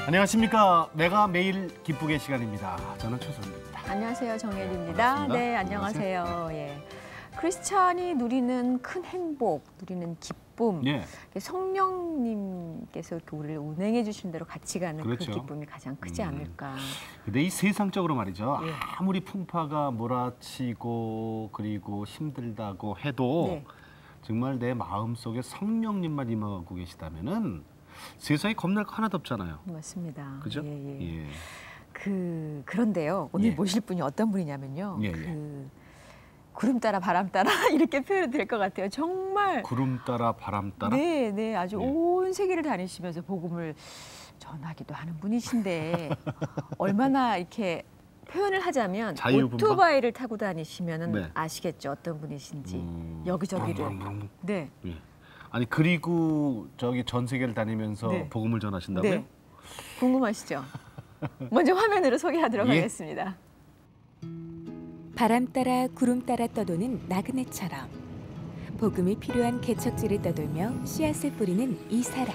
안녕하십니까. 내가 매일 기쁘게 시간입니다. 저는 최선입니다. 안녕하세요. 정혜리입니다. 반갑습니다. 네, 안녕하세요. 예. 크리스찬이 누리는 큰 행복, 누리는 기쁨. 예. 성령님께서 이렇게 우리를 운행해 주신 대로 같이 가는 그렇죠. 그 기쁨이 가장 크지 않을까. 근데 이 세상적으로 말이죠. 예. 아무리 풍파가 몰아치고 그리고 힘들다고 해도 네. 정말 내 마음속에 성령님만 임하고 계시다면은 세상에 겁날 거 하나도 없잖아요. 맞습니다. 그죠? 예, 예. 예. 그런데요. 오늘 예. 모실 분이 어떤 분이냐면요. 예, 예. 구름 따라 바람 따라 이렇게 표현이 될 것 같아요. 정말. 구름 따라 바람 따라. 네, 네. 아주 예. 온 세계를 다니시면서 복음을 전하기도 하는 분이신데 얼마나 이렇게 표현을 하자면 자유분방? 오토바이를 타고 다니시면은 네. 아시겠죠. 어떤 분이신지. 여기저기를. 부릉부릉부릉. 네. 예. 아니 그리고 저기 전 세계를 다니면서 네. 복음을 전하신다고요? 네. 궁금하시죠? 먼저 화면으로 소개하도록 예. 하겠습니다. 바람 따라 구름 따라 떠도는 나그네처럼 복음이 필요한 개척지를 떠돌며 씨앗을 뿌리는 이 사람.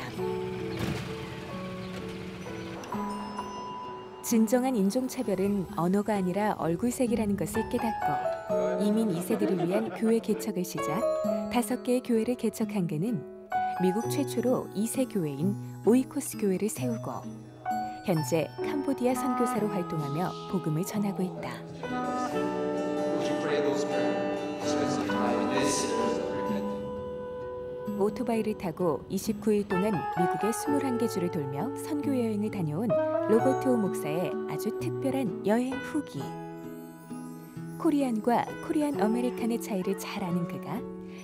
진정한 인종차별은 언어가 아니라 얼굴색이라는 것을 깨닫고 이민 2세들을 위한 교회 개척을 시작 5개의 교회를 개척한 그는 미국 최초로 2세 교회인 오이코스 교회를 세우고 현재 캄보디아 선교사로 활동하며 복음을 전하고 있다. 오토바이를 타고 29일 동안 미국의 21개 주를 돌며 선교 여행을 다녀온 로버트 오 목사의 아주 특별한 여행 후기. 코리안과 코리안 아메리칸의 차이를 잘 아는 그가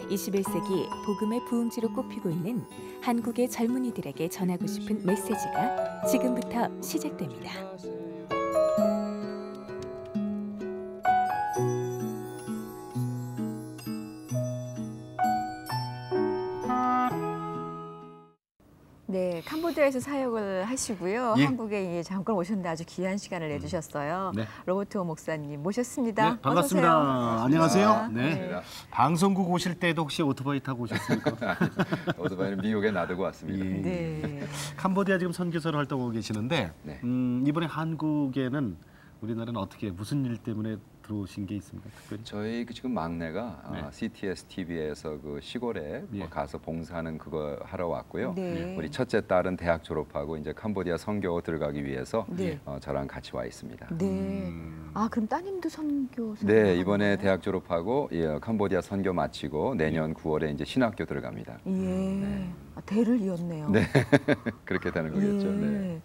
21세기 복음의 부흥지로 꼽히고 있는 한국의 젊은이들에게 전하고 싶은 메시지가 지금부터 시작됩니다. 네, 캄보디아에서 사역을 하시고요. 예. 한국에 잠깐 오셨는데 아주 귀한 시간을 내주셨어요. 네. 로버트 오 목사님 모셨습니다. 네, 반갑습니다. 어서 오세요. 안녕하세요. 네. 네. 방송국 오실 때도 혹시 오토바이 타고 오셨습니까? 오토바이는 미국에 놔두고 왔습니다. 예. 네. 캄보디아 지금 선교사로 활동하고 계시는데 네. 이번에 한국에는 우리나라는 어떻게 무슨 일 때문에 들어오신 게 있습니까? 특별히? 저희 지금 막내가 네. CTS TV에서 그 시골에 예. 가서 봉사하는 그거 하러 왔고요. 네. 우리 첫째 딸은 대학 졸업하고 이제 캄보디아 선교 들어가기 위해서 네. 저랑 같이 와 있습니다. 네. 아, 그럼 따님도 선교? 네, 이번에 대학 졸업하고 캄보디아 선교 마치고 내년 9월에 이제 신학교 들어갑니다. 예. 네. 아, 대를 이었네요. 네, 그렇게 되는 거겠죠. 네.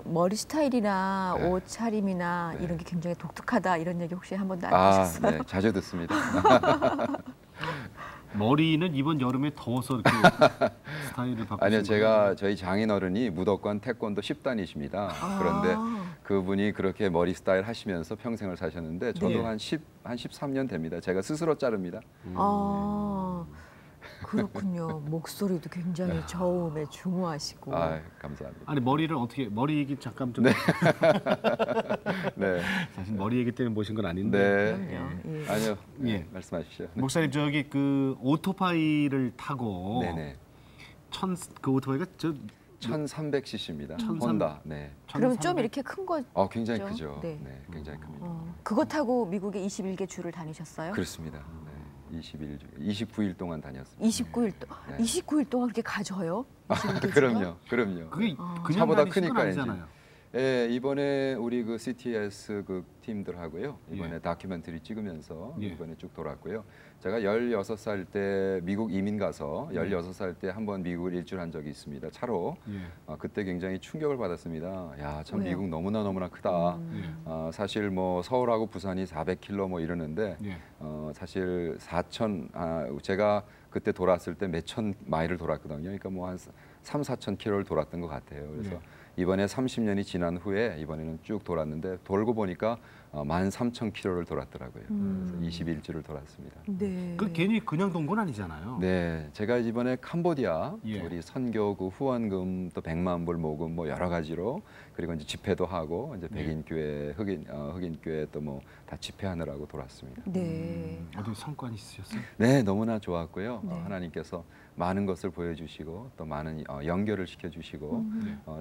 머리 스타일이나 네. 옷차림이나 네. 이런 게 굉장히 독특하다 이런 얘기 혹시 한 번도 안 하셨어요? 네, 자주 듣습니다. 머리는 이번 여름에 더워서 이렇게 스타일을 바꾸신 아니요, 거예요? 저희 장인어른이 무도권 태권도 10단이십니다. 아. 그런데 그분이 그렇게 머리 스타일 하시면서 평생을 사셨는데 저도 네. 한 13년 됩니다. 제가 스스로 자릅니다. 아, 그렇군요. 목소리도 굉장히 저음에 중후하시고. 아, 감사합니다. 아니 머리를 어떻게 머리 얘기 잠깐 좀 네. 네. 사실 머리 얘기 때문에 모신 건 아닌데 네. 그럼요. 예. 아니요. 예. 말씀하십시오. 네. 목사님 저기 그 오토바이를 타고 네네. 그 오토바이가 저 1300cc입니다. 1300. 혼다. 네. 그럼 좀 1300. 이렇게 큰 거. 굉장히 그죠? 크죠. 네. 네. 굉장히 큽니다. 그거 타고 미국에 21개 주를 다니셨어요? 그렇습니다. 네. 29일 동안 다녔습니다. 29일 동안. 네. 29일 동안 그렇게 가져요? 21개 주가? 그럼요. 그럼요. 그게 그냥 차보다 다니신 건 크니까 아니잖아요. 예, 이번에 우리 그 CTS 그 팀들하고요. 이번에 예. 다큐멘터리 찍으면서 예. 이번에 쭉 돌았고요. 제가 16살 때 미국 이민 가서 16살 때 한번 미국을 일주를 한 적이 있습니다. 차로. 예. 그때 굉장히 충격을 받았습니다. 야, 참 왜요? 미국 너무나 크다. 예. 사실 뭐 서울하고 부산이 400km 뭐 이러는데 예. 사실 4천 제가 그때 돌았을 때 몇천 마일을 돌았거든요. 그러니까 뭐 한 3, 4천 킬로를 돌았던 것 같아요. 그래서 네. 이번에 30년이 지난 후에 이번에는 쭉 돌았는데 돌고 보니까 13,000km를 돌았더라고요. 그래서 21주를 돌았습니다. 네. 그 괜히 그냥 돈 건 아니잖아요. 네, 제가 이번에 캄보디아 예. 우리 선교구 후원금 또 100만 불 모금 뭐 여러 가지로 그리고 이제 집회도 하고 이제 백인교회 흑인교회 또 뭐 다 집회하느라고 돌았습니다. 네. 어디 성과는 있으셨어요? 네, 너무나 좋았고요. 네. 하나님께서 많은 것을 보여주시고 또 많은 연결을 시켜주시고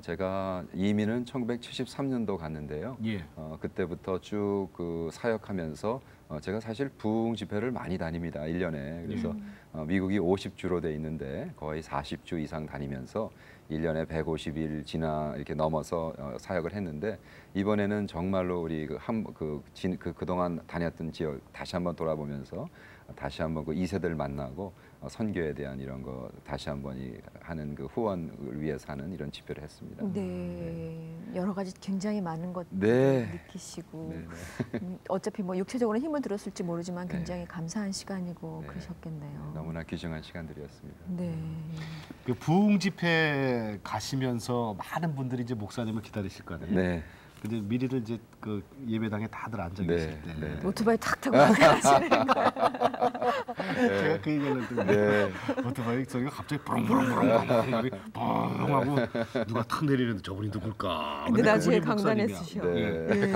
제가 이민은 1973년도 갔는데요. 예. 그때부터 쭉 그 사역하면서 제가 사실 부흥 집회를 많이 다닙니다. 1년에. 그래서 미국이 50주로 돼 있는데 거의 40주 이상 다니면서 1년에 150일 지나 이렇게 넘어서 사역을 했는데 이번에는 정말로 우리 그동안 다녔던 지역 다시 한번 돌아보면서 다시 한번 그 2세대를 만나고 선교에 대한 이런 거 다시 한번 하는 그 후원을 위해서 하는 이런 집회를 했습니다. 네. 여러 가지 굉장히 많은 것들을 네. 느끼시고 네, 네. 어차피 뭐 육체적으로 힘을 들었을지 모르지만 굉장히 감사한 시간이고 네. 그러셨겠네요. 너무나 귀중한 시간들이었습니다. 네. 그 부흥 집회 가시면서 많은 분들이 이제 목사님을 기다리실 거 아니에요. 네. 근데 미리들 이제 그 예배당에 다들 앉아 계실 네, 때 네. 오토바이 탁 타고 가시는 거예요. 제가 그 얘기를 했는데 네. 오토바이 소리가 갑자기 부릉부릉부릉 하고 누가 탁 내리는데 저분이 누굴까? 근데 나중에 그분이 목사님이야. 강단했으셔. 네,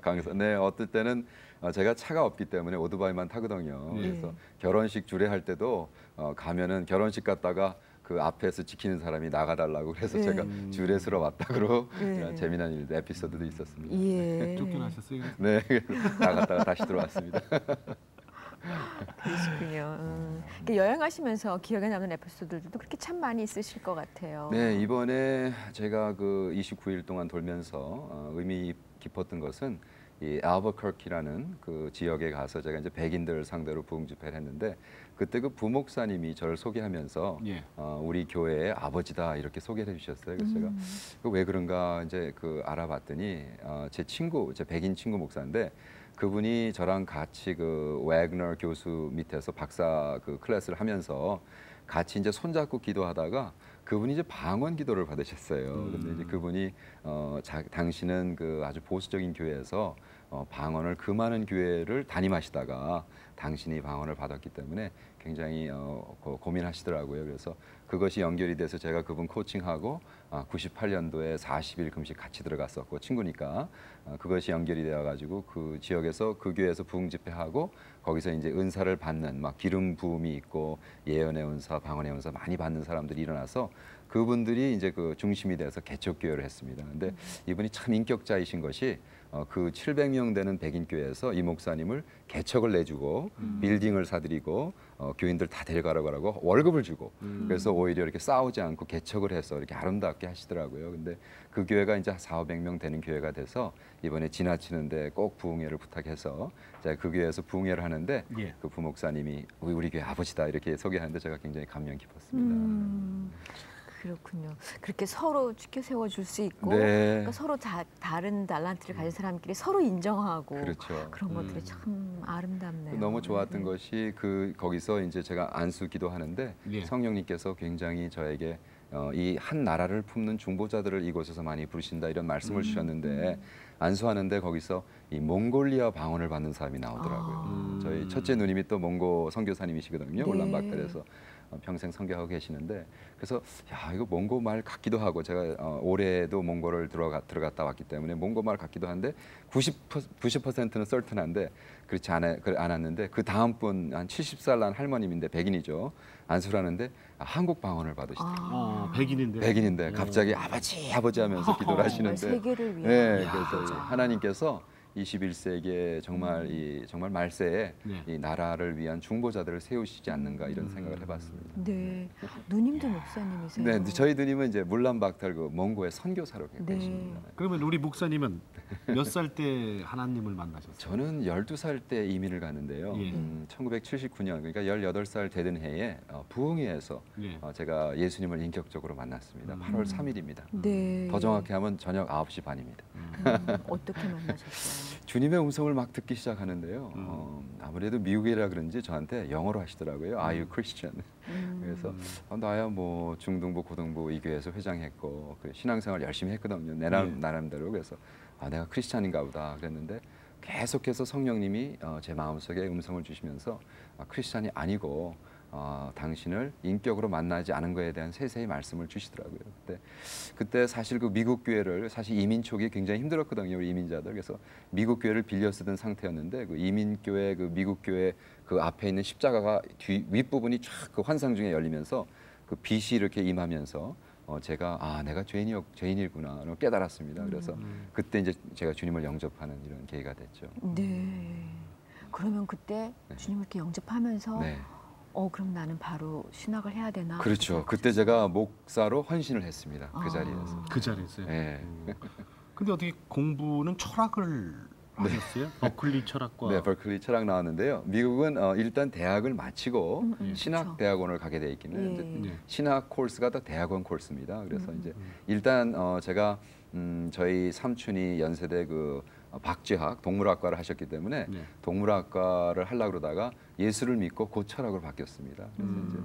강사. 네, 어떨 때는 제가 차가 없기 때문에 오토바이만 타거든요. 네. 그래서 결혼식 주례할 때도 가면은 결혼식 갔다가 그 앞에서 지키는 사람이 나가달라고 그래서 네. 제가 주례스러 왔다고 네. 이런 재미난 에피소드도 있었습니다. 예. 쫓겨나셨어요? 네, 나갔다가 다시 들어왔습니다. 그러시군요. 이렇게 여행하시면서 기억에 남는 에피소드들도 그렇게 참 많이 있으실 것 같아요. 네, 이번에 제가 그 29일 동안 돌면서 의미 깊었던 것은 이 알버커키라는 그 지역에 가서 제가 이제 백인들 상대로 부흥 집회를 했는데 그때 그 부목사님이 저를 소개하면서 예. 우리 교회의 아버지다 이렇게 소개를 해주셨어요. 그래서 제가 왜 그런가 이제 그 알아봤더니 제 백인 친구 목사인데 그분이 저랑 같이 그 웨그너 교수 밑에서 박사 그 클래스를 하면서 같이 이제 손잡고 기도하다가 그분이 이제 방언 기도를 받으셨어요. 근데 이제 그분이 당신은 그 아주 보수적인 교회에서 방언을 그 많은 교회를 담임하시다가 당신이 방언을 받았기 때문에 굉장히 고민하시더라고요. 그래서 그것이 연결이 돼서 제가 그분 코칭하고 98년도에 40일 금식 같이 들어갔었고 친구니까 그것이 연결이 되어 가지고 그 지역에서 그 교회에서 부흥 집회하고 거기서 이제 은사를 받는 막 기름 부음이 있고 예언의 은사, 방언의 은사 많이 받는 사람들이 일어나서 그분들이 이제 그 중심이 돼서 개척교회를 했습니다. 근데 이분이 참 인격자이신 것이 그 700명 되는 백인교회에서 이 목사님을 개척을 내주고 빌딩을 사드리고 교인들 다 데려가라고 하고 월급을 주고 그래서 오히려 이렇게 싸우지 않고 개척을 해서 이렇게 아름답게 하시더라고요. 근데 그 교회가 이제 400~500명 되는 교회가 돼서 이번에 지나치는데 꼭 부흥회를 부탁해서 제가 그 교회에서 부흥회를 하는데 예. 그 부목사님이 우리 교회 아버지다 이렇게 소개하는데 제가 굉장히 감명 깊었습니다. 그렇군요. 그렇게 서로 지켜 세워줄 수 있고 네. 그러니까 서로 다른 달란트를 가진 사람끼리 서로 인정하고 그렇죠. 그런 것들이 참 아름답네요. 너무 좋았던 것이 거기서 이제 제가 안수 기도하는데 예. 성령님께서 굉장히 저에게 이 한 나라를 품는 중보자들을 이곳에서 많이 부르신다 이런 말씀을 주셨는데 안수하는데 거기서 이 몽골리아 방언을 받는 사람이 나오더라고요. 저희 첫째 누님이 또 몽고 선교사님이시거든요. 네. 울란바토르에서 평생 선교하고 계시는데 그래서 야 이거 몽고 말 같기도 하고 제가 올해도 몽고를 들어갔다 왔기 때문에 몽고 말 같기도 한데 90%는 썰튼한데 그렇지 않았는데 그 다음 분 한 70살 난 할머님인데 백인이죠. 안수를 하는데 한국 방언을 받으시더라고요. 백인인데. 백인인데 갑자기 아버지 하면서 기도를 하시는데 세계를 위해. 네, 그래서 하나님께서 21세기에 정말 말세에 네. 이 나라를 위한 중보자들을 세우시지 않는가 이런 생각을 해봤습니다. 네. 누님도 목사님이세요. 네, 저희 누님은 이제 물란박탈 그 몽고의 선교사로 네. 계십니다. 그러면 우리 목사님은 몇 살 때 하나님을 만나셨어요? 저는 12살 때 이민을 갔는데요. 예. 1979년 그러니까 18살 되던 해에 부흥회에서 예. 제가 예수님을 인격적으로 만났습니다. 8월 3일입니다. 네. 더 정확히 하면 저녁 9시 반입니다. 어떻게 만나셨어요? 주님의 음성을 막 듣기 시작하는데요. 아무래도 미국이라 그런지 저한테 영어로 하시더라고요. Are you Christian? 그래서 나야 뭐 중등부, 고등부 이 교회에서 회장했고 그 신앙생활 열심히 했거든요. 내 나름대로. 그래서 내가 크리스찬인가 보다 그랬는데 계속해서 성령님이 제 마음속에 음성을 주시면서 크리스찬이 아니고 당신을 인격으로 만나지 않은 거에 대한 세세히 말씀을 주시더라고요. 그때 사실 그 미국 교회를 사실 이민 초기에 굉장히 힘들었거든요. 우리 이민자들. 그래서 미국 교회를 빌려 쓰던 상태였는데 그 이민 교회 그 미국 교회 그 앞에 있는 십자가가 윗부분이 쫙 그 환상 중에 열리면서 그 빛이 이렇게 임하면서 제가 내가 죄인이구나 깨달았습니다. 그래서 그때 이제 제가 주님을 영접하는 이런 계기가 됐죠. 네. 그러면 그때 네. 주님을 이렇게 영접하면서 네. 그럼 나는 바로 신학을 해야 되나? 그렇죠. 그때 제가 목사로 헌신을 했습니다. 그 자리에서. 그 자리에서요. 네. 근데 어떻게 공부는 철학을 하셨어요? 버클리 철학과. 네, 버클리 철학 나왔는데요. 미국은 일단 대학을 마치고 신학 그렇죠. 대학원을 가게 돼 있기는 예. 이제 네. 신학 코र्스가 다 대학원 코र्스입니다. 그래서 이제 일단 제가 저희 삼촌이 연세대 그 박쥐학 동물학과를 하셨기 때문에 네. 동물학과를 하려고 그러다가 예수를 믿고 곧 철학으로 바뀌었습니다. 그래서 이제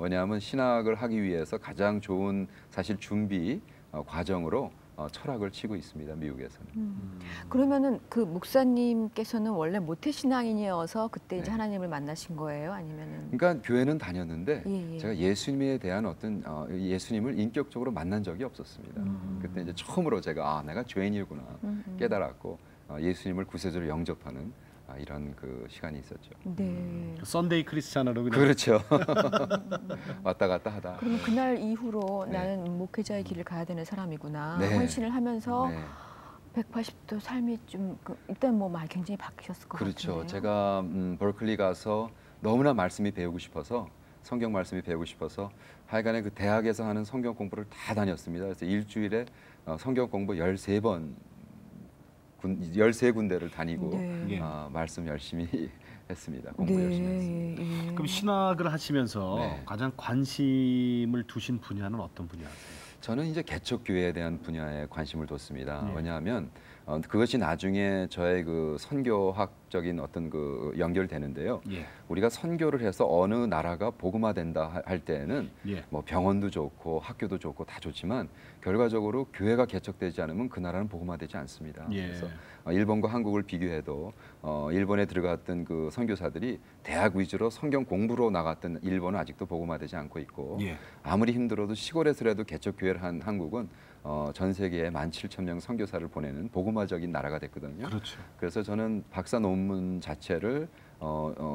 왜냐하면 신학을 하기 위해서 가장 좋은 사실 준비 과정으로 철학을 치고 있습니다. 미국에서는. 그러면은 그 목사님께서는 원래 모태신앙인이어서 그때 이제 네. 하나님을 만나신 거예요? 아니면은? 그러니까 교회는 다녔는데 예. 제가 예수님에 대한 어떤 예수님을 인격적으로 만난 적이 없었습니다. 그때 이제 처음으로 제가 내가 죄인이구나 깨달았고 예수님을 구세주로 영접하는 이런 그 시간이 있었죠. 네. 썬데이 크리스찬으로 그냥. 그렇죠. 왔다 갔다 하다. 그러면 그날 이후로 네. 나는 목회자의 길을 가야 되는 사람이구나. 네. 헌신을 하면서 네. 180도 삶이 좀 일단 뭐 많이 굉장히 바뀌셨을 것 그렇죠. 같은데요. 제가 버클리 가서 너무나 말씀이 배우고 싶어서 성경 말씀이 배우고 싶어서 하여간에 그 대학에서 하는 성경 공부를 다 다녔습니다. 그래서 일주일에 성경 공부 13번 13군데를 다니고 네. 예. 말씀 열심히 했습니다. 공부 열심히 했습니다. 예. 그럼 신학을 하시면서 네. 가장 관심을 두신 분야는 어떤 분야세요? 저는 이제 개척교회에 대한 분야에 관심을 뒀습니다. 네. 왜냐하면 그것이 나중에 저의 그 선교학적인 어떤 그 연결되는데요. 예. 우리가 선교를 해서 어느 나라가 복음화된다 할 때에는 예. 뭐 병원도 좋고 학교도 좋고 다 좋지만 결과적으로 교회가 개척되지 않으면 그 나라는 복음화되지 않습니다. 예. 그래서 일본과 한국을 비교해도 일본에 들어갔던 그 선교사들이 대학 위주로 성경 공부로 나갔던 일본은 아직도 복음화되지 않고 있고 예. 아무리 힘들어도 시골에서라도 개척 교회를 한 한국은 전 세계에 17,000명 선교사를 보내는 복음화적인 나라가 됐거든요. 그렇죠. 그래서 저는 박사 논문 자체를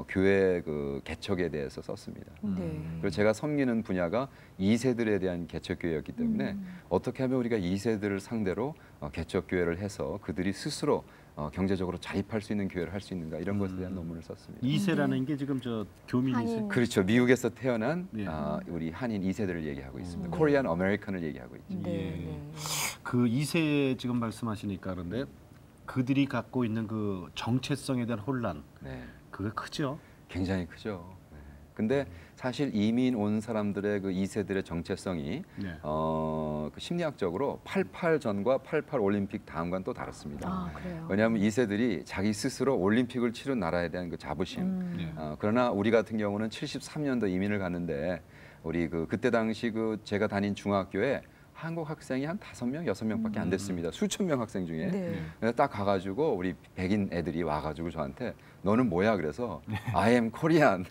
교회 그 개척에 대해서 썼습니다. 네. 그리고 제가 섬기는 분야가 2세들에 대한 개척 교회였기 때문에 어떻게 하면 우리가 2세들을 상대로 개척 교회를 해서 그들이 스스로 경제적으로 자립할 수 있는 교회를 할 수 있는가 이런 것에 대한 논문을 썼습니다. 2세라는 게 지금 저 교민 2세. 한인. 그렇죠. 미국에서 태어난 예. 우리 한인 2세들을 얘기하고 있습니다. 네. 코리안 아메리칸을 얘기하고 있죠. 네. 예. 네. 그 2세 지금 말씀하시니까 그런데 그들이 갖고 있는 그 정체성에 대한 혼란 네. 그게 크죠. 굉장히 크죠. 네. 근데 사실 이민 온 사람들의 그 2세들의 정체성이 네. 그 심리학적으로 88 전과 88 올림픽 다음과는 또 다릅니다. 그래요. 왜냐하면 2세들이 자기 스스로 올림픽을 치른 나라에 대한 그 자부심. 네. 그러나 우리 같은 경우는 73년도 이민을 갔는데 우리 그때 당시 제가 다닌 중학교에 한국 학생이 한 5명, 6명밖에 안 됐습니다. 수천 명 학생 중에. 네. 그래서 딱 가가지고 우리 백인 애들이 와가지고 저한테 너는 뭐야? 그래서 I am Korean.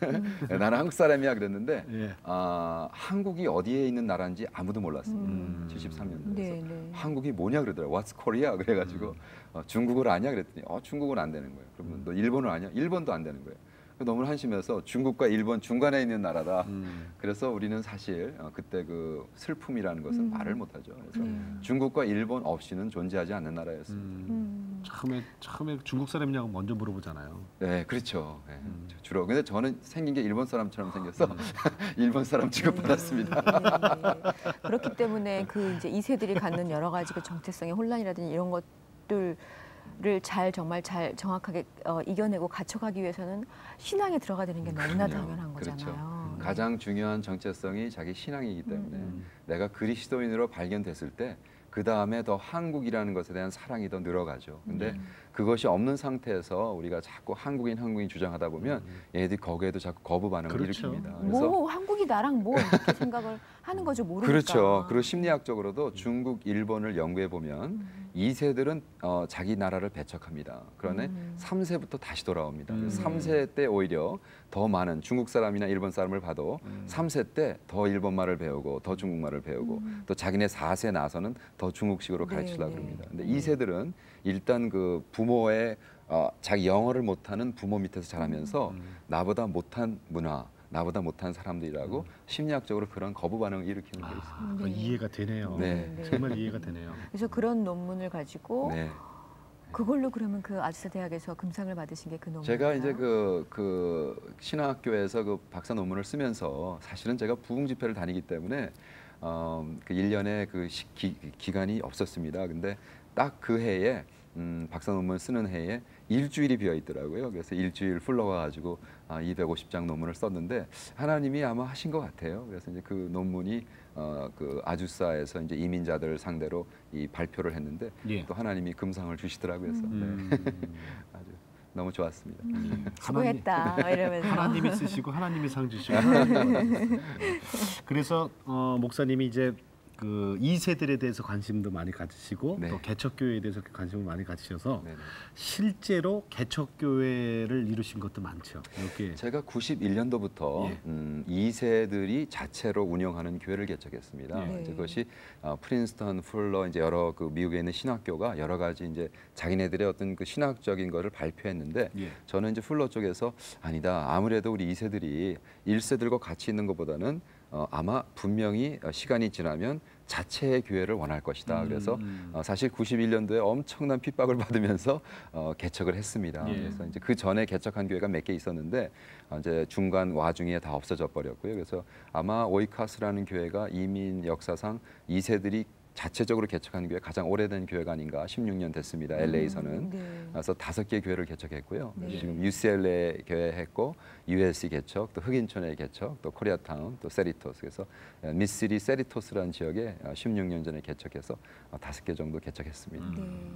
나는 한국 사람이야 그랬는데 예. 한국이 어디에 있는 나라인지 아무도 몰랐습니다. 73년도에. 네, 네. 한국이 뭐냐 그러더라고. What's Korea? 그래가지고 중국어를 아냐 그랬더니 중국어는 안 되는 거예요. 그러면 너 일본어 아냐? 일본도 안 되는 거예요. 너무 한심해서 중국과 일본 중간에 있는 나라다. 그래서 우리는 사실 그때 그 슬픔이라는 것은 말을 못하죠. 그래서 중국과 일본 없이는 존재하지 않는 나라였습니다. 처음에 중국 사람이냐고 먼저 물어보잖아요. 네, 그렇죠. 네, 주로. 근데 저는 생긴 게 일본 사람처럼 생겨서 일본 사람 취급받았습니다. 네. 그렇기 때문에 그 이제 2세들이 갖는 여러 가지 그 정체성의 혼란이라든지 이런 것들을 정말 잘 정확하게 이겨내고 갖춰가기 위해서는 신앙에 들어가야 되는 게 너무나 그럼요. 당연한 그렇죠. 거잖아요. 가장 중요한 정체성이 자기 신앙이기 때문에 내가 그리스도인으로 발견됐을 때 그 다음에 더 한국이라는 것에 대한 사랑이 더 늘어가죠. 근데 그것이 없는 상태에서 우리가 자꾸 한국인 주장하다 보면 얘네들이 거기에도 자꾸 거부 반응을 그렇죠. 일으킵니다. 뭐 한국이 나랑 뭐 이렇게 생각을 하는 거죠. 모르니까. 그렇죠. 그리고 심리학적으로도 중국, 일본을 연구해 보면 2세들은 자기 나라를 배척합니다. 그러네 3세부터 다시 돌아옵니다. 그래서 3세 때 오히려 더 많은 중국 사람이나 일본 사람을 봐도 3세 때 더 일본말을 배우고 더 중국말을 배우고 또 자기네 4세 나서는 더 중국식으로 가르치려고 합니다. 근데 2세들은 일단 그 부모의 자기 영어를 못하는 부모 밑에서 자라면서 나보다 못한 문화, 나보다 못한 사람들이라고 심리학적으로 그런 거부 반응을 일으키는 게 있습니다. 네. 이해가 되네요. 네. 정말 이해가 되네요. 그래서 그런 논문을 가지고 네. 그걸로 그러면 그 아주사 대학에서 금상을 받으신 게 그 논문인가요? 제가 이제 그 신학교에서 그 박사 논문을 쓰면서 사실은 제가 부흥 집회를 다니기 때문에 그 1년에 그 기간이 없었습니다. 근데 딱 그 해에 박사 논문을 쓰는 해에 일주일이 비어 있더라고요. 그래서 일주일 풀러가 가지고 250장 논문을 썼는데 하나님이 아마 하신 것 같아요. 그래서 이제 그 논문이 그 아주사에서 이제 이민자들 상대로 이 발표를 했는데 예. 또 하나님이 금상을 주시더라고요. 그래서 네. 아주 너무 좋았습니다. 수고했다 이러면서. 하나님이 쓰시고 하나님이 상 주시고. 그래서 목사님이 이제 그 2세들에 대해서 관심도 많이 가지시고 네. 또 개척교회에 대해서 관심을 많이 가지셔서 네네. 실제로 개척교회를 이루신 것도 많죠. 이렇게 제가 91년도부터 예. 2세들이 자체로 운영하는 교회를 개척했습니다. 네. 이제 그것이 프린스턴, 풀러 이제 여러 그 미국에 있는 신학교가 여러 가지 이제 자기네들의 어떤 그 신학적인 거를 발표했는데 예. 저는 이제 풀러 쪽에서 아니다. 아무래도 우리 2세들이 1세들과 같이 있는 것보다는 아마 분명히 시간이 지나면 자체의 교회를 원할 것이다. 그래서 사실 91년도에 엄청난 핍박을 받으면서 개척을 했습니다. 예. 그래서 이제 그 전에 개척한 교회가 몇 개 있었는데 이제 중간 와중에 다 없어져 버렸고요. 그래서 아마 오이카스라는 교회가 이민 역사상 2세들이 자체적으로 개척한 교회 가장 오래된 교회가 아닌가 16년 됐습니다. LA에서는. 네. 그래서 5개 교회를 개척했고요. 네. 지금 UCLA 교회 했고 USC 개척, 또 흑인촌의 개척, 또 코리아타운, 또 세리토스. 그래서 미시리 세리토스라는 지역에 16년 전에 개척해서 5개 정도 개척했습니다. 네.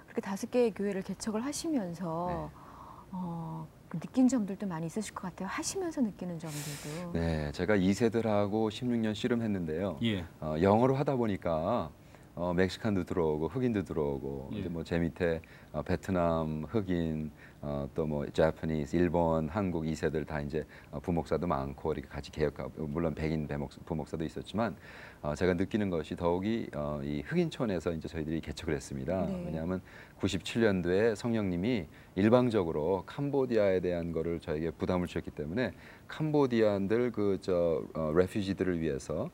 그렇게 5개의 교회를 개척을 하시면서 네. 그 느낀 점들도 많이 있으실 것 같아요. 하시면서 느끼는 점들도. 네, 제가 2세들하고 16년 씨름했는데요. 예. 영어로 하다 보니까 멕시칸도 들어오고 흑인도 들어오고 예. 이제 뭐 제 밑에 베트남, 흑인, 또 뭐 자파니스, 일본, 한국 2세들 다 이제 부목사도 많고 이렇게 같이 개혁하고 물론 백인 부목사도 있었지만 제가 느끼는 것이 더욱이 이 흑인촌에서 이제 저희들이 개척을 했습니다. 네. 왜냐하면 97년도에 성령님이 일방적으로 캄보디아에 대한 거를 저에게 부담을 주셨기 때문에 캄보디안들 레퓨지들을 위해서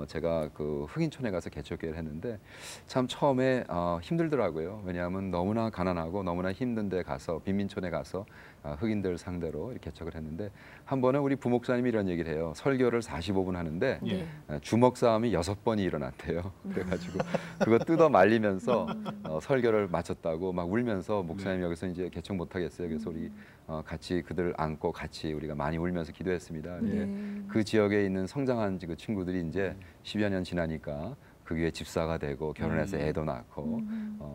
제가 그 흑인촌에 가서 개척교회를 했는데 참 처음에 힘들더라고요. 왜냐하면 너무나 가난하고 너무나 힘든 데 가서 빈민촌에 가서 흑인들 상대로 이렇게 개척을 했는데 한 번은 우리 부목사님이 이런 얘기를 해요. 설교를 45분 하는데 네. 주먹 싸움이 6번이 일어났대요. 그래가지고 그거 뜯어 말리면서 설교를 마쳤다고 막 울면서 목사님 여기서 이제 개척 못 하겠어요. 그래서 우리 같이 그들 안고 같이 우리가 많이 울면서 기도했습니다. 근데 그 지역에 있는 성장한 그 친구들이 이제 10여 년 지나니까 그 교회 집사가 되고 결혼해서 애도 낳고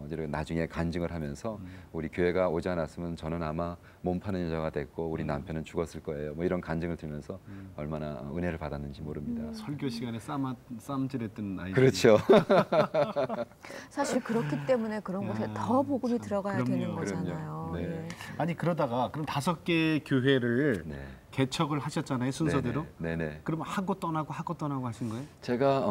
이제 나중에 간증을 하면서 우리 교회가 오지 않았으면 저는 아마 몸 파는 여자가 됐고 우리 남편은 죽었을 거예요. 뭐 이런 간증을 들으면서 얼마나 은혜를 받았는지 모릅니다. 설교 시간에 쌈질했던 아이들. 그렇죠. 사실 그렇기 때문에 그런 곳에 더 복음이 들어가야 그럼요. 되는 거잖아요. 그럼요. 네. 예. 아니 그러다가 그럼 5개 교회를 네. 개척을 하셨잖아요, 순서대로. 네네. 그럼 하고 떠나고 하신 거예요? 제가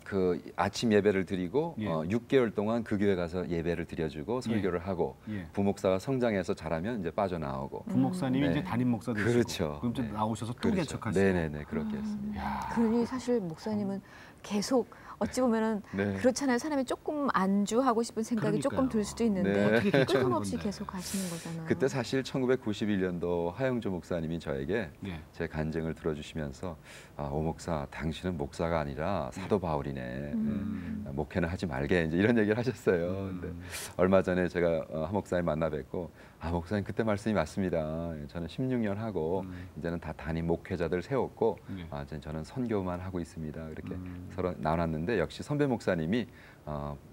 그 아침 예배를 드리고 예. 6개월 동안 그 교회 가서 예배를 드려주고 설교를 하고 예. 부목사가 성장해서 자라면 이제 빠져나오고. 부목사님이 네. 이제 담임 목사 되시고 그렇죠. 그럼 좀 네. 나오셔서 또 그렇죠. 개척하시고. 네네네 그렇게 했습니다. 그러니 사실 목사님은 계속 어찌 보면은 네. 그렇잖아요. 사람이 조금 안주하고 싶은 생각이 그러니까요. 조금 들 수도 있는데 네. 어떻게 개척하는 끊임없이 건데. 계속 가시는 거잖아요. 그때 사실 1991년도 하영조 목사님이 저에게 예. 제 간증을 들어주시면서 오 목사 당신은 목사가 아니라 사도 바울이네. 목회는 하지 말게 이제 이런 얘기를 하셨어요. 근데 얼마 전에 제가 하 목사님 만나 뵙고 목사님 그때 말씀이 맞습니다. 저는 16년 하고 이제는 다 담임 목회자들 세웠고 예. 이제 저는 선교만 하고 있습니다. 이렇게 서로 나눴는데 역시 선배 목사님이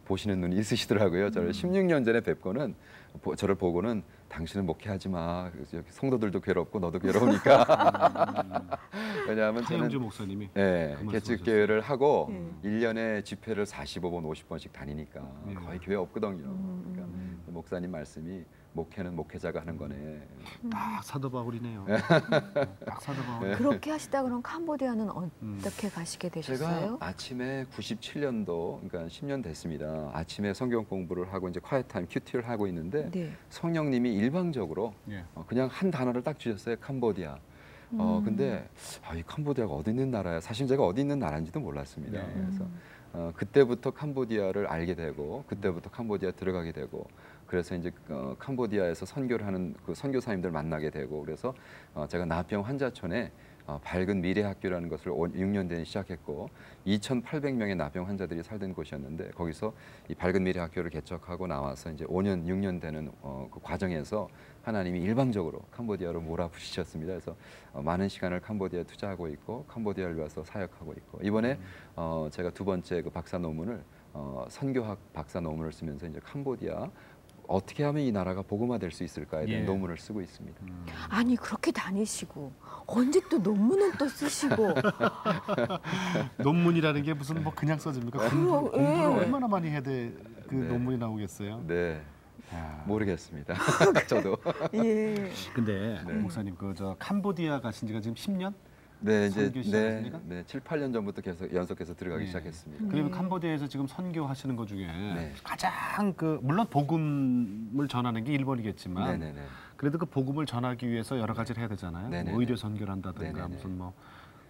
보시는 눈이 있으시더라고요. 저를 16년 전에 뵙고는 저를 보고는 당신은 목회하지 마. 여기 성도들도 괴롭고 너도 괴로우니까. 왜냐하면 저는 하영주 목사님이 네, 그 개측교회를 하고 네. 1년에 집회를 45번, 50번씩 다니니까 네. 거의 교회 없거든요. 그러니까 목사님 말씀이 목회는 목회자가 하는 거네. 딱 사도 바울이네요. 딱 사도 바울. 그렇게 하시다 그럼 캄보디아는 어떻게 가시게 제가 되셨어요? 아침에 97년도, 그러니까 10년 됐습니다. 아침에 성경 공부를 하고 이제 quiet time, 큐티를 하고 있는데 네. 성령님이 일방적으로 예. 그냥 한 단어를 딱 주셨어요. 캄보디아. 근데 이 캄보디아가 어디 있는 나라야? 사실 제가 어디 있는 나라인지도 몰랐습니다. 네. 그래서 그때부터 캄보디아를 알게 되고 그때부터 캄보디아 들어가게 되고 그래서 이제 캄보디아에서 선교를 하는 그 선교사님들 만나게 되고 그래서 제가 나병 환자촌에 밝은 미래 학교라는 것을 6년 전에 시작했고 2,800명의 나병 환자들이 살던 곳이었는데 거기서 이 밝은 미래 학교를 개척하고 나와서 이제 5년, 6년 되는 그 과정에서 하나님이 일방적으로 캄보디아로 몰아부시셨습니다. 그래서 많은 시간을 캄보디아에 투자하고 있고 캄보디아를 위해서 사역하고 있고 이번에 제가 두 번째 그 박사 논문을 선교학 박사 논문을 쓰면서 이제 캄보디아 어떻게 하면 이 나라가 복음화될 수 있을까에 대한 예. 논문을 쓰고 있습니다. 아니 그렇게 다니시고 언제 또 논문은 또 쓰시고 논문이라는 게 무슨 뭐 그냥 써집니까? 공부를 예. 얼마나 많이 해야 돼 그 네. 논문이 나오겠어요? 네, 야. 모르겠습니다. 저도. 예. 근데 네. 목사님 그 저 캄보디아 가신 지가 지금 10년? 네, 이제 선교 시작하십니까? 네, 7, 8년 전부터 계속 연속해서 들어가기 네. 시작했습니다. 그리고 네. 캄보디아에서 지금 선교하시는 것 중에 네. 가장 그 물론 복음을 전하는 게 1번이겠지만 네네네. 그래도 그 복음을 전하기 위해서 여러 가지를 해야 되잖아요. 네네네. 뭐 의료 선교를 한다든가 네네네. 무슨 뭐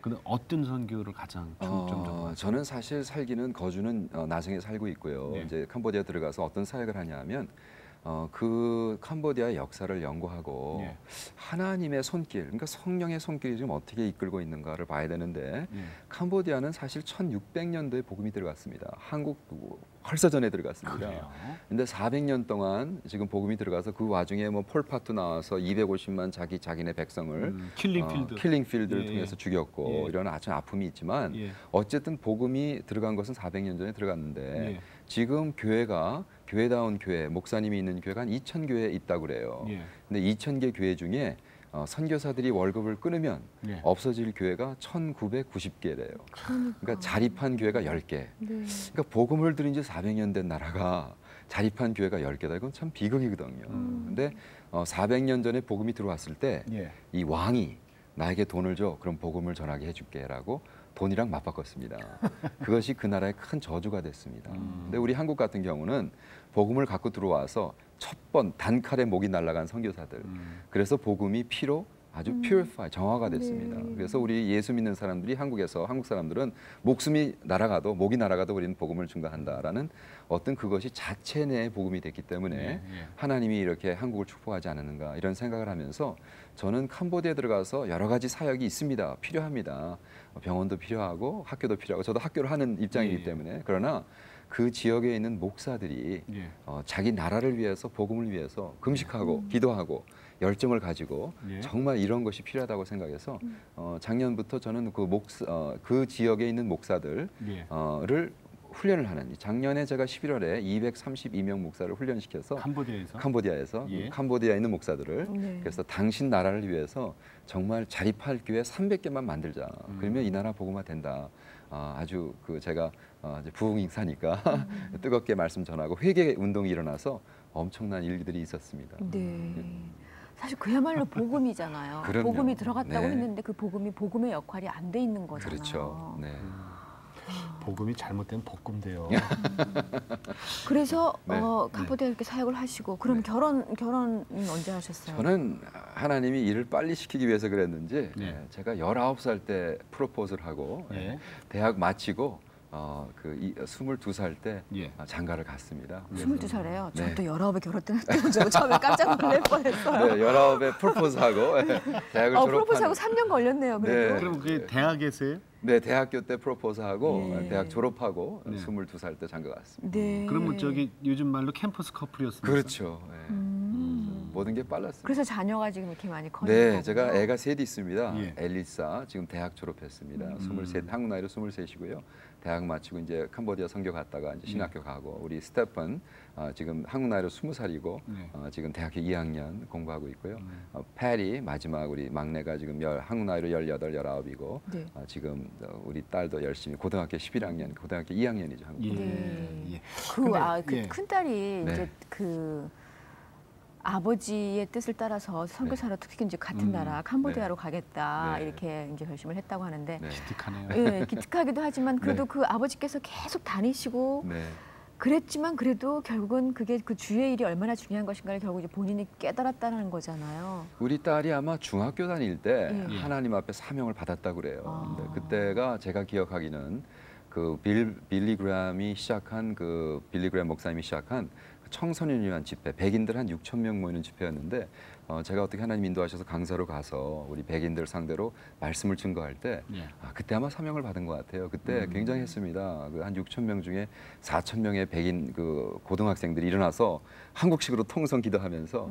근데 어떤 선교를 가장 중점적으로? 저는 사실 살기는 거주는 나중에 살고 있고요. 네. 이제 캄보디아 들어가서 어떤 사역을 하냐면 그 캄보디아의 역사를 연구하고 예. 하나님의 손길, 그러니까 성령의 손길이 지금 어떻게 이끌고 있는가를 봐야 되는데 예. 캄보디아는 사실 1600년도에 복음이 들어갔습니다. 한국 훨씬 전에 들어갔습니다. 그래요. 근데 400년 동안 지금 복음이 들어가서 그 와중에 뭐 폴파트 나와서 250만 자기네 백성을 킬링필드. 킬링필드를 예, 통해서 예. 죽였고 예. 이런 아주 아픔이 있지만 예. 어쨌든 복음이 들어간 것은 400년 전에 들어갔는데 예. 지금 교회가 교회다운 교회, 목사님이 있는 교회가 한 2,000교회 있다고 그래요. 예. 근데 2,000개 교회 중에 선교사들이 월급을 끊으면 예. 없어질 교회가 1,990개래요. 그러니까 자립한 교회가 10개. 네. 그러니까 복음을 들은 지 400년 된 나라가 자립한 교회가 10개다. 이건 참 비극이거든요. 근데 400년 전에 복음이 들어왔을 때 이 예. 왕이 나에게 돈을 줘. 그럼 복음을 전하게 해줄게라고 돈이랑 맞바꿨습니다. 그것이 그 나라의 큰 저주가 됐습니다. 근데 우리 한국 같은 경우는 복음을 갖고 들어와서 첫 번 단칼에 목이 날아간 선교사들. 그래서 복음이 피로 아주 purify, 정화가 됐습니다. 네. 그래서 우리 예수 믿는 사람들이 한국에서 한국 사람들은 목숨이 날아가도 목이 날아가도 우리는 복음을 증거한다라는 어떤 그것이 자체 내의 복음이 됐기 때문에 예, 예. 하나님이 이렇게 한국을 축복하지 않았는가 이런 생각을 하면서 저는 캄보디아에 들어가서 여러 가지 사역이 있습니다. 필요합니다. 병원도 필요하고 학교도 필요하고 저도 학교를 하는 입장이기 예, 예. 때문에 그러나 그 지역에 있는 목사들이 예. 자기 나라를 위해서 복음을 위해서 금식하고 기도하고 열정을 가지고 예. 정말 이런 것이 필요하다고 생각해서 작년부터 저는 그 지역에 있는 목사들을 예. 훈련을 하는 작년에 제가 11월에 232명 목사를 훈련시켜서 캄보디아에서 예. 캄보디아에 있는 목사들을 네. 그래서 당신 나라를 위해서 정말 자립할 교회 300개만 만들자. 그러면 이 나라 복음화 된다. 아주 제가 이제 부흥인사니까 뜨겁게 말씀 전하고 회개 운동이 일어나서 엄청난 일들이 있었습니다. 네. 사실 그야말로 복음이잖아요. 그럼요. 복음이 들어갔다고 네. 했는데 그 복음이 복음의 역할이 안 돼 있는 거잖아요. 그렇죠. 네. 복음이 잘못되면 볶음돼요. 그래서 네. 캄보디아 이렇게 사역을 하시고 그럼 결혼은 언제 하셨어요? 저는 하나님이 일을 빨리 시키기 위해서 그랬는지 네. 제가 19살 때 프로포즈를 하고 예. 대학 마치고 22살 때 예. 장가를 갔습니다. 22살에요. 네. 저도 19에 결혼했다고 저 처음에 깜짝 놀랄 뻔했어요. 네, 19에 프로포즈하고 대학을 졸업한 프로포즈하고 3년 걸렸네요. 그래도. 네. 그럼 그게 대학에서요? 네, 대학교 때 프로포즈하고 예. 대학 졸업하고 네. 22살 때 장가 갔습니다. 네. 그러면 저기 요즘 말로 캠퍼스 커플이었습니다. 그렇죠. 네. 모든 게 빨랐습니다. 그래서 자녀가 지금 이렇게 많이 커진 네, 거군요. 제가 애가 셋이 있습니다. 예. 엘리사 지금 대학 졸업했습니다. 23, 한국 나이로 23이고요. 대학 마치고 이제 캄보디아 선교 갔다가 이제 신학교 가고 우리 스테픈 지금 한국 나이로 20살이고 네. 지금 대학교 2학년 공부하고 있고요. 패리 마지막 우리 막내가 지금 한국 나이로 18, 19이고 네. 지금 우리 딸도 열심히 고등학교 11학년, 고등학교 2학년이죠. 한국. 예. 네. 예. 그 예. 큰 딸이 네. 이제 그 아버지의 뜻을 따라서 선교사로 특히 이제 같은 나라 캄보디아로 가겠다 네. 이렇게 이제 결심을 했다고 하는데 네. 기특하네요. 예, 기특하기도 하지만 그래도 네. 그 아버지께서 계속 다니시고 네. 그랬지만 그래도 결국은 그게 그 주의 일이 얼마나 중요한 것인가를 결국 이제 본인이 깨달았다는 거잖아요. 우리 딸이 아마 중학교 다닐 때 예. 하나님 앞에 사명을 받았다고 그래요. 아. 근데 그때가 제가 기억하기는 그 빌리 그램 목사님이 시작한 청소년을 위한 집회, 백인들 한 6천 명 모이는 집회였는데 제가 어떻게 하나님 인도하셔서 강사로 가서 우리 백인들 상대로 말씀을 증거할 때 예. 그때 아마 사명을 받은 것 같아요. 그때 굉장히 했습니다. 그 한 6천 명 중에 4천 명의 백인 그 고등학생들이 일어나서 한국식으로 통성 기도하면서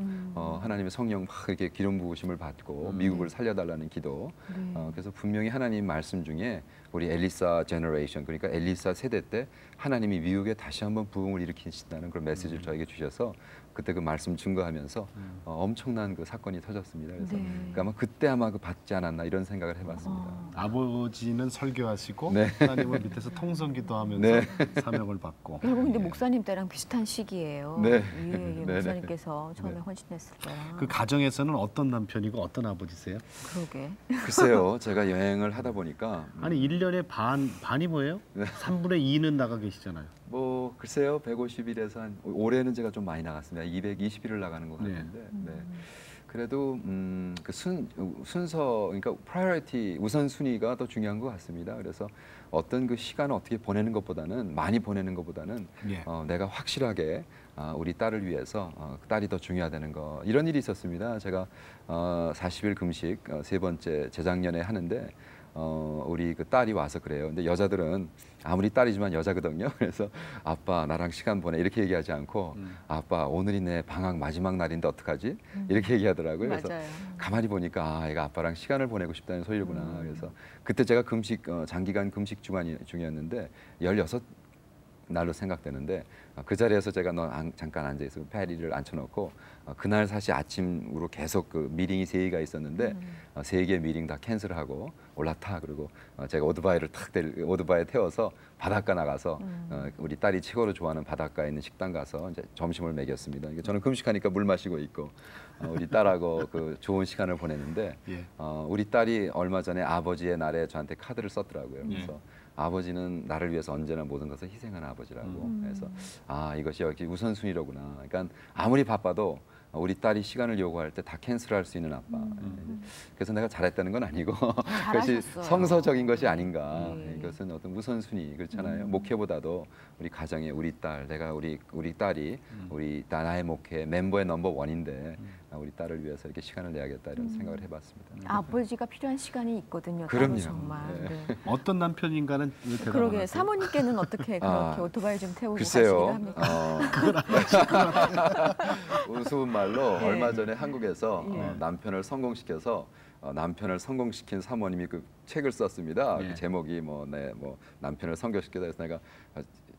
하나님의 성령 막 이렇게 기름 부으심을 받고 미국을 살려달라는 기도. 네. 그래서 분명히 하나님 말씀 중에 우리 엘리사 제너레이션 그러니까 엘리사 세대 때 하나님이 미국에 다시 한번 부흥을 일으키신다는 그런 메시지를 저에게 주셔서 그때 그 말씀 증거하면서 엄청난 그 사건이 터졌습니다. 그래서 네. 그러니까 아마 그때 아마 그 받지 않았나 이런 생각을 해봤습니다. 아버지는 설교하시고 네. 하나님은 밑에서 통성기도하면서 네. 사명을 받고. 결국 이제 목사님 때랑 비슷한 시기예요. 네. 예, 예, 네, 목사님께서 처음에 네. 헌신했을 때랑. 그 가정에서는 어떤 남편이고 어떤 아버지세요? 그러게. 글쎄요, 제가 여행을 하다 보니까 아니 1년에 반이 뭐예요? 3분의 2는 나가 계시잖아요. 뭐 글쎄요, 150일에서 한 올해는 제가 좀 많이 나갔습니다. 220일을 나가는 것 네. 같은데. 네. 그래도 그 순서 그러니까 프라이어티 우선순위가 더 중요한 것 같습니다. 그래서 어떤 그 시간을 어떻게 보내는 것보다는 많이 보내는 것보다는 예. 내가 확실하게 우리 딸을 위해서 딸이 더 중요하다는 거 이런 일이 있었습니다. 제가 40일 금식 세 번째 재작년에 하는데 우리 그 딸이 와서 그래요. 근데 여자들은 아무리 딸이지만 여자거든요. 그래서 아빠 나랑 시간 보내 이렇게 얘기하지 않고 아빠 오늘이 내 방학 마지막 날인데 어떡하지? 이렇게 얘기하더라고요. 그래서 맞아요. 가만히 보니까 얘가 아빠랑 시간을 보내고 싶다는 소리구나. 그래서 그때 제가 금식 장기간 금식 중이었는데 16날로 생각되는데 그 자리에서 제가 잠깐 앉아 있어 패리를 앉혀놓고 그날 사실 아침으로 계속 그 미팅이 3개가 있었는데 3개 미팅 다 캔슬하고 올라타 그리고 제가 오토바이에 태워서 바닷가 나가서 우리 딸이 최고로 좋아하는 바닷가에 있는 식당 가서 이제 점심을 먹였습니다. 저는 금식하니까 물 마시고 있고 우리 딸하고 그 좋은 시간을 보냈는데 예. 우리 딸이 얼마 전에 아버지의 날에 저한테 카드를 썼더라고요. 그래서 아버지는 나를 위해서 언제나 모든 것을 희생하는 아버지라고 해서 이것이 여기 우선순위로구나. 그러니까 아무리 바빠도 우리 딸이 시간을 요구할 때 다 캔슬할 수 있는 아빠. 그래서 내가 잘했다는 건 아니고 그것이 잘하셨어요. 성서적인 것이 아닌가. 네. 이것은 어떤 우선순위 그렇잖아요. 목회보다도 우리 가정에 우리 딸, 내가 우리 딸이 우리 나의 목회 멤버의 넘버 원인데 우리 딸을 위해서 이렇게 시간을 내야겠다 이런 생각을 해봤습니다. 아버지가 필요한 시간이 있거든요. 그럼요. 따로 정말. 네. 네. 어떤 남편인가는 왜 대답 안 그러게 하세요? 사모님께는 어떻게 그렇게 오토바이 좀 태우고 글쎄요. 가시기도 합니까? 우스운 말로 네. 얼마 전에 한국에서 예. 남편을 성공시켜서 남편을 성공시킨 사모님이 그 책을 썼습니다. 예. 그 제목이 남편을 성공시키다 해서 내가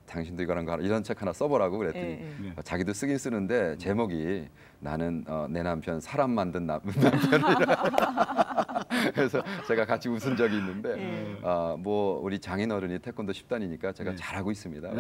당신도 이런 책 하나 써보라고 그랬더니 예, 예. 자기도 쓰긴 쓰는데 제목이 나는 내 남편 사람 만든 남편이라 그래서 제가 같이 웃은 적이 있는데 우리 장인어른이 태권도 10단이니까 제가 네. 잘하고 있습니다.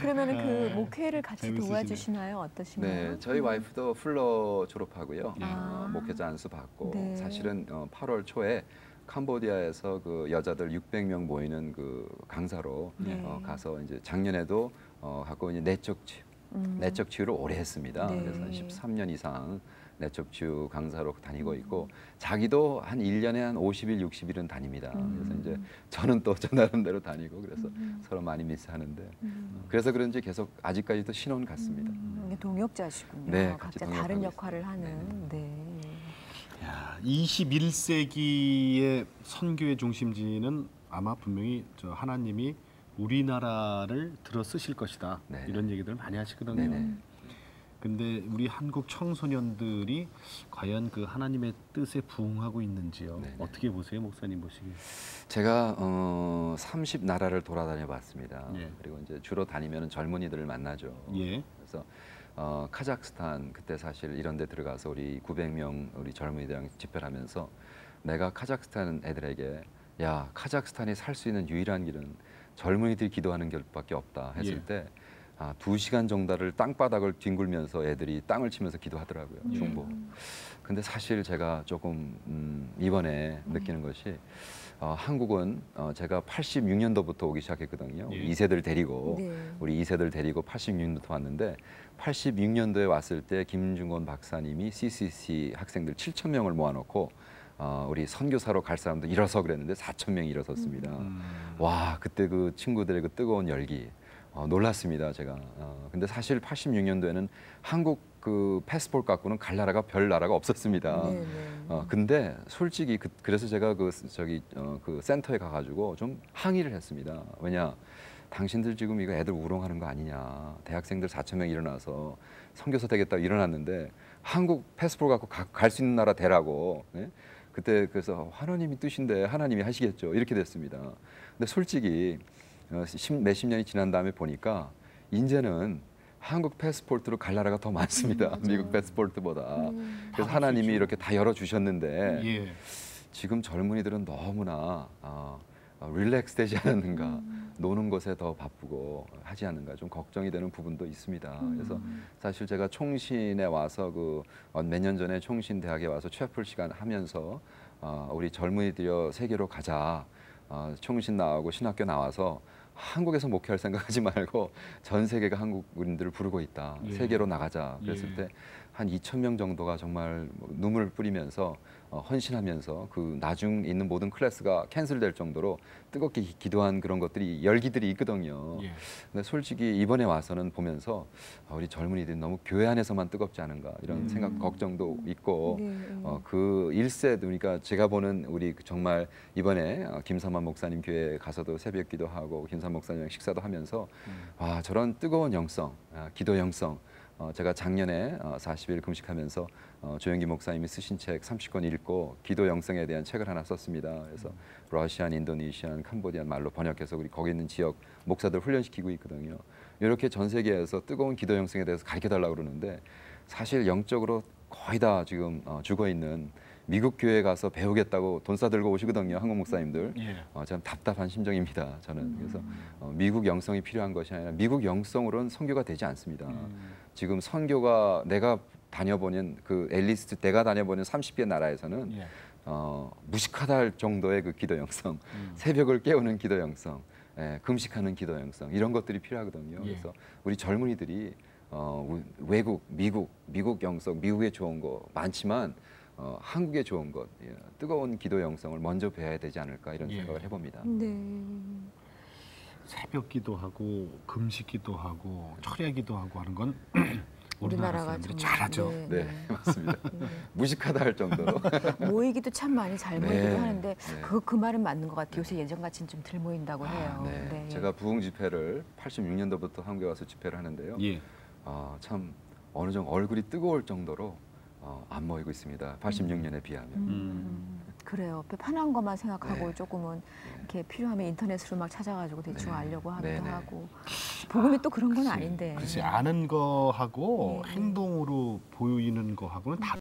그러면 그 목회를 같이 재밌으시네. 도와주시나요? 어떠신가요? 네, 저희 와이프도 플러 졸업하고요. 아. 목회자 안수 받고 네. 사실은 8월 초에 캄보디아에서 그 여자들 600명 모이는 그 강사로 네. 가서 이제 작년에도 갖고 있는 내적 치유를 오래 했습니다. 네. 그래서 한 13년 이상 내적 치유 강사로 다니고 있고 자기도 한 1년에 한 50일, 60일은 다닙니다. 그래서 이제 저는 또 저 나름대로 다니고 그래서 서로 많이 미스하는데 그래서 그런지 계속 아직까지도 신혼 같습니다. 이게 동역자시군요. 네, 각자 같이 다른 동역하고 역할을 하는. 네. 야, 21세기의 선교의 중심지는 아마 분명히 하나님이 우리나라를 들어 쓰실 것이다. 네. 이런 얘기들을 많이 하시거든요. 네네. 근데 우리 한국 청소년들이 과연 그 하나님의 뜻에 부응하고 있는지요? 네네. 어떻게 보세요, 목사님 보시기에? 제가 30나라를 돌아다녀 봤습니다. 예. 그리고 이제 주로 다니면 젊은이들을 만나죠. 예. 그래서 카자흐스탄 그때 사실 이런 데 들어가서 우리 900명 우리 젊은이들이랑 집회를 하면서 내가 카자흐스탄 애들에게 야, 카자흐스탄이 살 수 있는 유일한 길은 젊은이들이 기도하는 길밖에 없다 했을 예. 때 2시간 정도를 땅바닥을 뒹굴면서 애들이 땅을 치면서 기도하더라고요. 예. 중보. 근데 사실 제가 조금 이번에 느끼는 것이 한국은 제가 86년도부터 오기 시작했거든요. 예. 2세들 데리고 네. 우리 2세들 데리고 86년도부터 왔는데 86년도에 왔을 때 김중건 박사님이 CCC 학생들 7,000명을 모아놓고 우리 선교사로 갈 사람도 일어서 그랬는데 4,000명이 일어섰습니다. 와, 그때 그 친구들의 그 뜨거운 열기 놀랐습니다, 제가. 근데 사실 86년도에는 한국 그 패스포트 갖고는 갈 나라가 별 나라가 없었습니다. 네, 네. 근데 솔직히 그래서 제가 그 센터에 가가지고 좀 항의를 했습니다. 왜냐, 당신들 지금 이거 애들 우롱하는 거 아니냐. 대학생들 4,000명 일어나서 선교사 되겠다 일어났는데 한국 패스포트 갖고 갈 수 있는 나라 되라고. 네? 그때 그래서 하나님이 뜻인데 하나님이 하시겠죠. 이렇게 됐습니다. 근데 솔직히 몇십 년이 지난 다음에 보니까 이제는 한국 패스포트로 갈 나라가 더 많습니다. 미국 패스포트보다. 그래서 하나님이 이렇게 다 열어주셨는데 예. 지금 젊은이들은 너무나 릴렉스 되지 않았는가, 노는 것에 더 바쁘고 하지 않는가 좀 걱정이 되는 부분도 있습니다. 그래서 사실 제가 총신에 와서 몇 년 전에 총신 대학에 와서 채플 시간 하면서 우리 젊은이들여 세계로 가자. 총신 나오고 신학교 나와서 한국에서 목회할 생각하지 말고 전 세계가 한국인들을 부르고 있다. 예. 세계로 나가자. 그랬을 예. 때 한 2,000명 정도가 정말 눈물을 뿌리면서 헌신하면서 그 나중 있는 모든 클래스가 캔슬될 정도로 뜨겁게 기도한 그런 것들이 열기들이 있거든요. 예. 근데 솔직히 이번에 와서는 보면서 우리 젊은이들이 너무 교회 안에서만 뜨겁지 않은가 이런 생각 걱정도 있고 네. 그 1세 그러니까 제가 보는 우리 정말 이번에 김삼환 목사님 교회에 가서도 새벽 기도하고 김삼환 목사님이랑 식사도 하면서 와, 저런 뜨거운 영성, 기도 영성 제가 작년에 40일 금식하면서 조영기 목사님이 쓰신 책 30권 읽고 기도 영성에 대한 책을 하나 썼습니다. 그래서 러시안, 인도네시안, 캄보디안 말로 번역해서 우리 거기 있는 지역 목사들 훈련시키고 있거든요. 이렇게 전 세계에서 뜨거운 기도 영성에 대해서 가르쳐달라고 그러는데 사실 영적으로 거의 다 지금 죽어 있는 미국 교회에 가서 배우겠다고 돈 싸들고 오시거든요, 한국 목사님들. 예. 참 답답한 심정입니다, 저는. 그래서 미국 영성이 필요한 것이 아니라 미국 영성으로는 선교가 되지 않습니다. 지금 선교가 내가 다녀보는 내가 다녀보는 30개 나라에서는 예. 무식하다 할 정도의 그 기도 영성, 새벽을 깨우는 기도 영성, 금식하는 기도 영성 이런 것들이 필요하거든요. 예. 그래서 우리 젊은이들이 외국, 미국 영성, 미국에 좋은 거 많지만 한국에 좋은 것, 뜨거운 기도 영성을 먼저 배워야 되지 않을까 이런 예. 생각을 해봅니다. 네. 새벽 기도하고 금식 기도하고 철야 기도하고 하는 건 우리나라 우리나라가 사람들이 정말, 잘하죠. 네, 맞습니다. 무식하다 할 정도로. 모이기도 참 많이 잘 모이기도 네, 하는데 네. 그 말은 맞는 것 같아요. 요새 예전같이는 좀 덜 모인다고 해요. 네. 네. 제가 부흥 집회를 86년도부터 한국에 와서 집회를 하는데요. 예. 참 어느 정도 얼굴이 뜨거울 정도로 안 모이고 있습니다. 86년에 비하면. 그래요. 편한 것만 생각하고 네. 조금은 이렇게 필요하면 인터넷으로 막 찾아가지고 대충 네. 알려고 하기도 네, 네. 하고 복음이 또 그런 건 아닌데. 글쎄 아는 거하고 네. 행동으로 보이는 거하고는 다